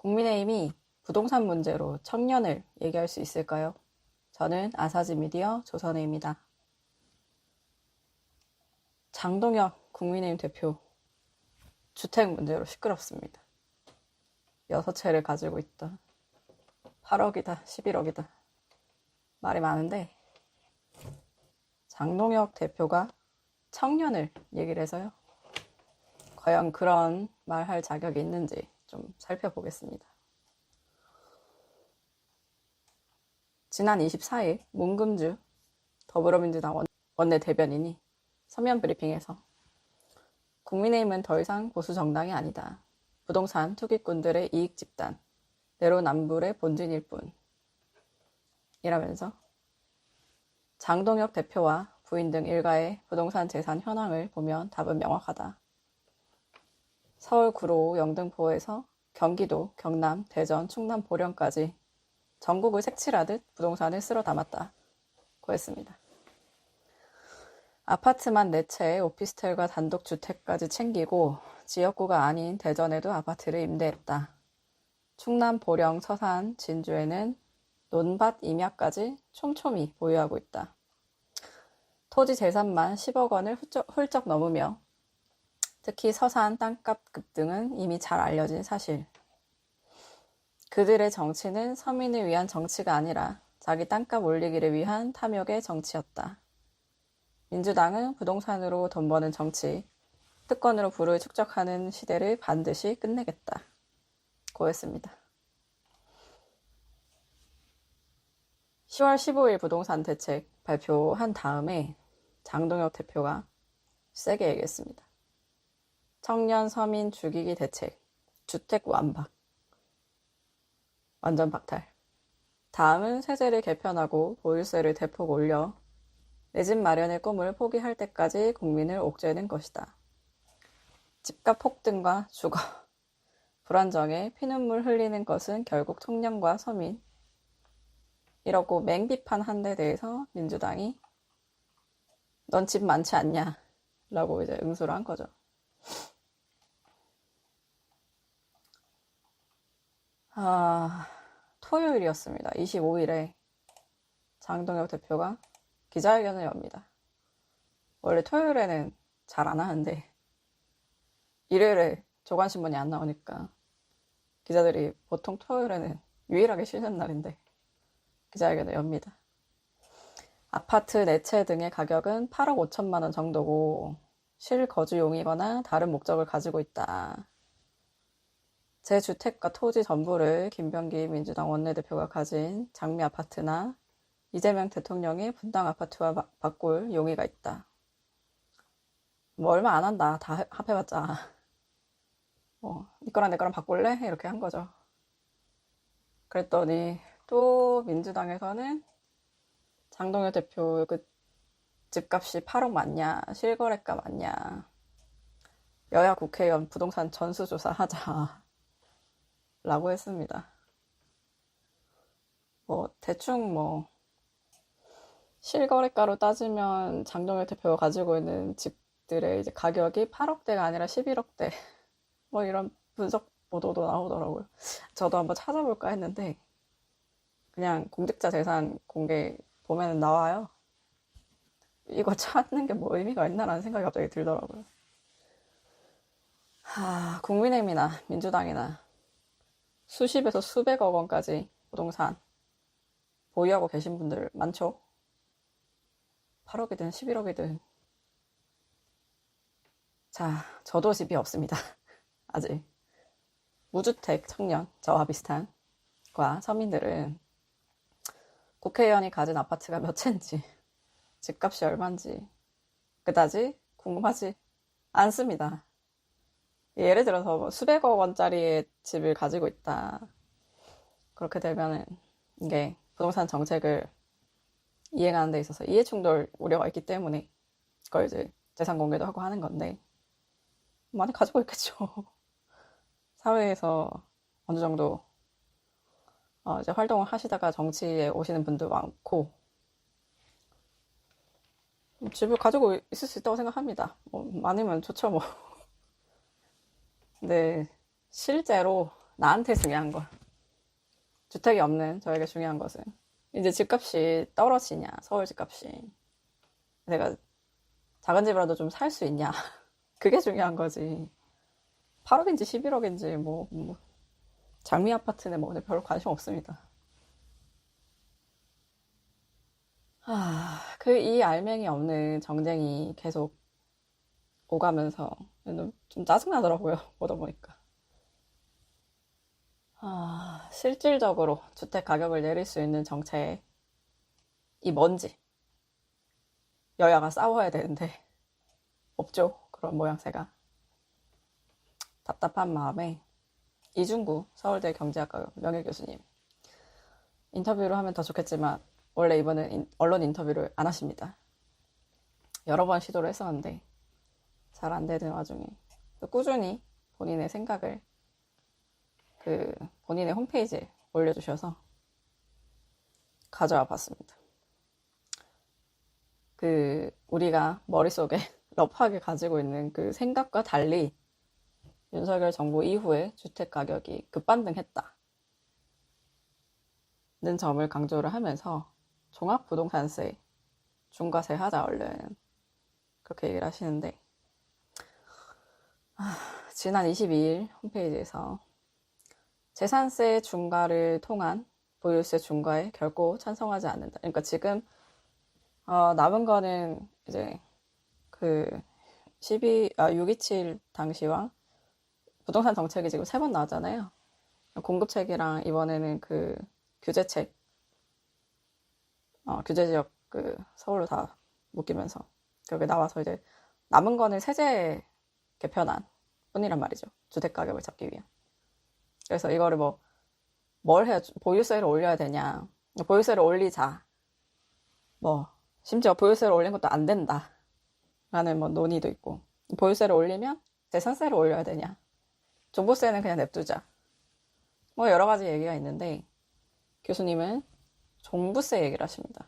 국민의힘이 부동산 문제로 청년을 얘기할 수 있을까요? 저는 아사지 미디어 조선혜입니다. 장동혁 국민의힘 대표, 주택 문제로 시끄럽습니다. 6채를 가지고 있다. 8억이다, 11억이다. 말이 많은데 장동혁 대표가 청년을 얘기를 해서요. 과연 그런 말할 자격이 있는지 좀 살펴보겠습니다. 지난 24일 문금주 더불어민주당 원내대변인이 서면 브리핑에서 국민의힘은 더 이상 보수 정당이 아니다. 부동산 투기꾼들의 이익 집단, 내로남불의 본진일 뿐. 이라면서 장동혁 대표와 부인 등 일가의 부동산 재산 현황을 보면 답은 명확하다. 서울 구로 영등포에서 경기도, 경남, 대전, 충남, 보령까지 전국을 색칠하듯 부동산을 쓸어 담았다고 했습니다. 아파트만 4채에 오피스텔과 단독주택까지 챙기고 지역구가 아닌 대전에도 아파트를 임대했다. 충남, 보령, 서산, 진주에는 논밭 임야까지 촘촘히 보유하고 있다. 토지 재산만 10억 원을 훌쩍 넘으며 특히 서산 땅값 급등은 이미 잘 알려진 사실. 그들의 정치는 서민을 위한 정치가 아니라 자기 땅값 올리기를 위한 탐욕의 정치였다. 민주당은 부동산으로 돈 버는 정치, 특권으로 부를 축적하는 시대를 반드시 끝내겠다. 고했습니다. 10월 15일 부동산 대책 발표한 다음에 장동혁 대표가 세게 얘기했습니다. 청년 서민 죽이기 대책, 주택 완박, 완전 박탈. 다음은 세제를 개편하고 보유세를 대폭 올려 내 집 마련의 꿈을 포기할 때까지 국민을 옥죄는 것이다. 집값 폭등과 주거, 불안정에 피눈물 흘리는 것은 결국 청년과 서민. 이러고 맹비판한 데 대해서 민주당이 넌 집 많지 않냐? 라고 이제 응수를 한 거죠. 토요일이었습니다. 25일에 장동혁 대표가 기자회견을 엽니다. 원래 토요일에는 잘 안 하는데 일요일에 조간신문이 안 나오니까 기자들이 보통 토요일에는 유일하게 쉬는 날인데 기자회견을 엽니다. 아파트 4채 등의 가격은 8억 5천만 원 정도고 실거주용이거나 다른 목적을 가지고 있다. 제 주택과 토지 전부를 김병기 민주당 원내대표가 가진 장미 아파트나 이재명 대통령의 분당 아파트와 바꿀 용의가 있다. 뭐 얼마 안 한다. 다 합해봤자. 니 거랑 내 거랑 바꿀래? 이렇게 한 거죠. 그랬더니 또 민주당에서는 장동혁 대표 그 집값이 8억 맞냐? 실거래가 맞냐? 여야 국회의원 부동산 전수조사 하자. 라고 했습니다. 대충 실거래가로 따지면 장동혁 대표가 가지고 있는 집들의 이제 가격이 8억대가 아니라 11억대. 이런 분석 보도도 나오더라고요. 저도 한번 찾아볼까 했는데, 그냥 공직자 재산 공개 보면 나와요. 이거 찾는 게 뭐 의미가 있나라는 생각이 갑자기 들더라고요. 국민의힘이나 민주당이나 수십에서 수백억 원까지 부동산 보유하고 계신 분들 많죠? 8억이든 11억이든. 자, 저도 집이 없습니다. 아직. 무주택 청년, 저와 비슷한 과 서민들은 국회의원이 가진 아파트가 몇 채인지, 집값이 얼마인지 그다지 궁금하지 않습니다. 예를 들어서 수백억 원짜리의 집을 가지고 있다. 그렇게 되면은 이게 부동산 정책을 이행하는 데 있어서 이해충돌 우려가 있기 때문에 그걸 이제 재산 공개도 하고 하는 건데 많이 가지고 있겠죠. 사회에서 어느 정도 이제 활동을 하시다가 정치에 오시는 분도 많고 집을 가지고 있을 수 있다고 생각합니다. 많으면 좋죠, 뭐. 근데 실제로 나한테 중요한 거. 주택이 없는 저에게 중요한 것은 이제 집값이 떨어지냐, 서울 집값이. 내가 작은 집이라도 좀 살 수 있냐. 그게 중요한 거지. 8억인지 11억인지 장미 아파트는 근데 별로 관심 없습니다. 이 알맹이 없는 정쟁이 계속 오가면서 좀 짜증나더라고요. 보다 보니까. 실질적으로 주택 가격을 내릴 수 있는 정책이 뭔지 여야가 싸워야 되는데 없죠. 그런 모양새가. 답답한 마음에 이중구 서울대 경제학과 명예교수님 인터뷰를 하면 더 좋겠지만 원래 이번엔 언론 인터뷰를 안 하십니다. 여러 번 시도를 했었는데 잘 안 되는 와중에 꾸준히 본인의 생각을 본인의 홈페이지에 올려주셔서 가져와 봤습니다. 우리가 머릿속에 러프하게 가지고 있는 그 생각과 달리 윤석열 정부 이후에 주택 가격이 급반등했다는 점을 강조를 하면서 종합부동산세 중과세 하자 얼른 그렇게 얘기를 하시는데 지난 22일 홈페이지에서 재산세 중과를 통한 보유세 중과에 결코 찬성하지 않는다. 그러니까 지금 남은 거는 이제 6.27 당시와 부동산 정책이 지금 3번 나왔잖아요. 공급책이랑 이번에는 규제책, 규제지역 서울로 다 묶이면서 그렇게 나와서 이제 남은 거는 세제 개편안 뿐이란 말이죠. 주택 가격을 잡기 위한. 그래서 이거를 뭘 해야, 보유세를 올려야 되냐. 보유세를 올리자. 심지어 보유세를 올린 것도 안 된다. 라는 논의도 있고. 보유세를 올리면 재산세를 올려야 되냐. 종부세는 그냥 냅두자. 여러 가지 얘기가 있는데, 교수님은 종부세 얘기를 하십니다.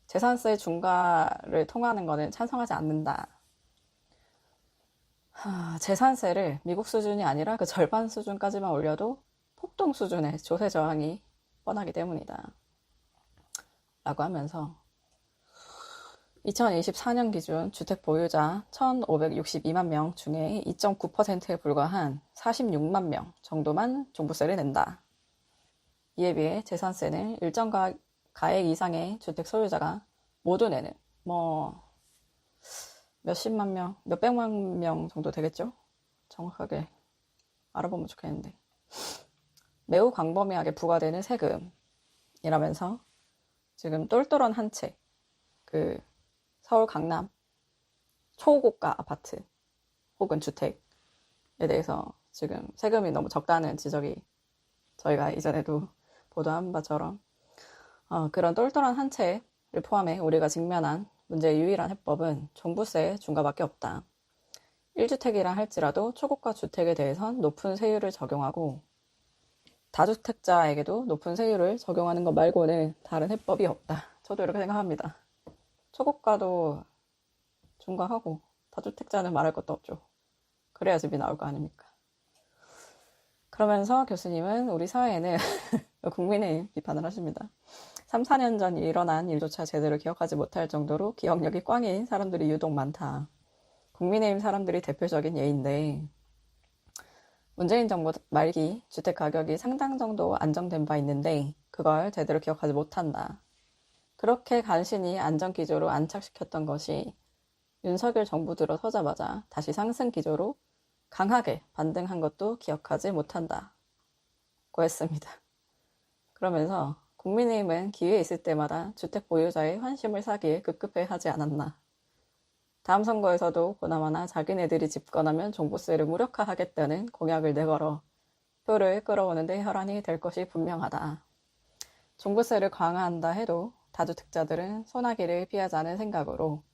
재산세 중과를 통하는 거는 찬성하지 않는다. 재산세를 미국 수준이 아니라 그 절반 수준까지만 올려도 폭동 수준의 조세 저항이 뻔하기 때문이다. 라고 하면서 2024년 기준 주택 보유자 1,562만 명 중에 2.9%에 불과한 46만 명 정도만 종부세를 낸다. 이에 비해 재산세는 일정 가액 이상의 주택 소유자가 모두 내는 몇십만 명, 몇백만 명 정도 되겠죠? 정확하게 알아보면 좋겠는데 매우 광범위하게 부과되는 세금이라면서 지금 똘똘한 한 채 서울 강남 초고가 아파트 혹은 주택에 대해서 지금 세금이 너무 적다는 지적이 저희가 이전에도 보도한 바처럼 그런 똘똘한 한 채를 포함해 우리가 직면한 문제의 유일한 해법은 종부세 중과밖에 없다. 1주택이라 할지라도 초고가 주택에 대해선 높은 세율을 적용하고 다주택자에게도 높은 세율을 적용하는 것 말고는 다른 해법이 없다. 저도 이렇게 생각합니다. 초고가도 중과하고 다주택자는 말할 것도 없죠. 그래야 집이 나올 거 아닙니까? 그러면서 교수님은 우리 사회에는 국민의힘 비판을 하십니다. 3, 4년 전 일어난 일조차 제대로 기억하지 못할 정도로 기억력이 꽝인 사람들이 유독 많다. 국민의힘 사람들이 대표적인 예인데 문재인 정부 말기 주택 가격이 상당 정도 안정된 바 있는데 그걸 제대로 기억하지 못한다. 그렇게 간신히 안정 기조로 안착시켰던 것이 윤석열 정부 들어서자마자 다시 상승 기조로 강하게 반등한 것도 기억하지 못한다. 고 했습니다. 그러면서 국민의힘은 기회 있을 때마다 주택 보유자의 환심을 사기에 급급해 하지 않았나. 다음 선거에서도 보나마나 자기네들이 집권하면 종부세를 무력화하겠다는 공약을 내걸어 표를 끌어오는데 혈안이 될 것이 분명하다. 종부세를 강화한다 해도 다주택자들은 소나기를 피하자는 생각으로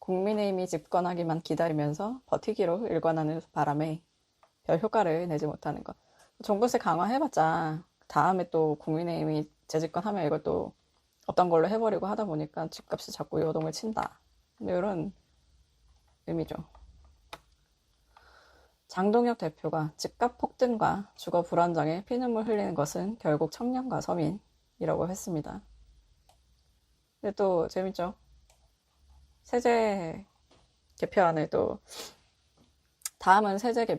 국민의힘이 집권하기만 기다리면서 버티기로 일관하는 바람에 별 효과를 내지 못하는 것. 종부세 강화해봤자 다음에 또 국민의힘이 재집권하면 이걸 또 없던 걸로 해버리고 하다 보니까 집값이 자꾸 요동을 친다. 이런 의미죠. 장동혁 대표가 집값 폭등과 주거 불안정에 피눈물 흘리는 것은 결국 청년과 서민이라고 했습니다. 근데 또 재밌죠? 세제 개편을 또 다음은 세제를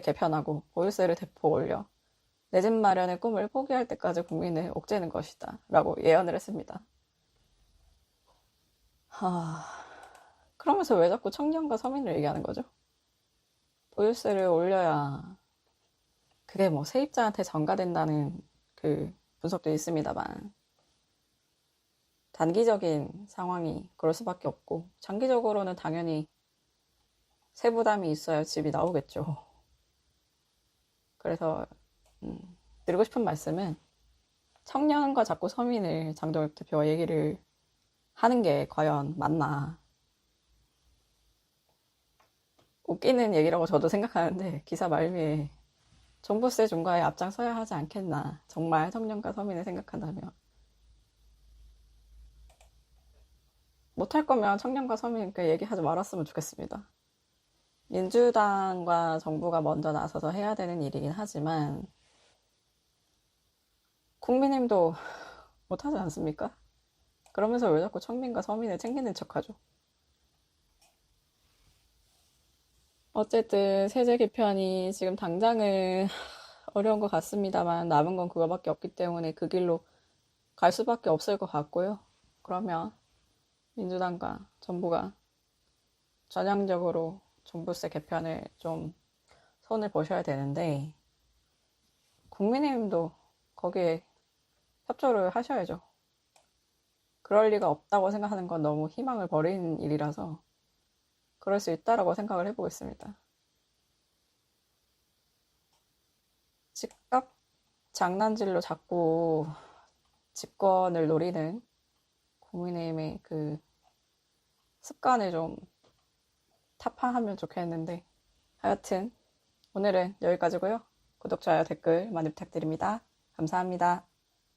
개편하고 보유세를 대폭 올려 내 집 마련의 꿈을 포기할 때까지 국민을 옥죄는 것이다 라고 예언을 했습니다. 그러면서 왜 자꾸 청년과 서민을 얘기하는 거죠? 보유세를 올려야 그게 뭐 세입자한테 전가된다는 그 분석도 있습니다만 단기적인 상황이 그럴 수밖에 없고 장기적으로는 당연히 세부담이 있어야 집이 나오겠죠. 그래서 드리고 싶은 말씀은 청년과 자꾸 서민을 장동혁 대표가 얘기를 하는 게 과연 맞나. 웃기는 얘기라고 저도 생각하는데 기사 말미에 종부세 중과에 앞장서야 하지 않겠나. 정말 청년과 서민을 생각한다면. 못할 거면 청년과 서민께 얘기하지 말았으면 좋겠습니다. 민주당과 정부가 먼저 나서서 해야 되는 일이긴 하지만 국민의힘도 못하지 않습니까? 그러면서 왜 자꾸 청민과 서민을 챙기는 척하죠? 어쨌든 세제 개편이 지금 당장은 어려운 것 같습니다만 남은 건 그거밖에 없기 때문에 그 길로 갈 수밖에 없을 것 같고요. 그러면 민주당과 정부가 전향적으로 종부세 개편을 좀 손을 보셔야 되는데 국민의힘도 거기에 협조를 하셔야죠. 그럴 리가 없다고 생각하는 건 너무 희망을 버리는 일이라서 그럴 수 있다라고 생각을 해보겠습니다. 집값 장난질로 자꾸 집권을 노리는 국민의힘의 그 습관을 좀 타파하면 좋겠는데 하여튼 오늘은 여기까지고요. 구독, 좋아요, 댓글 많이 부탁드립니다. 감사합니다.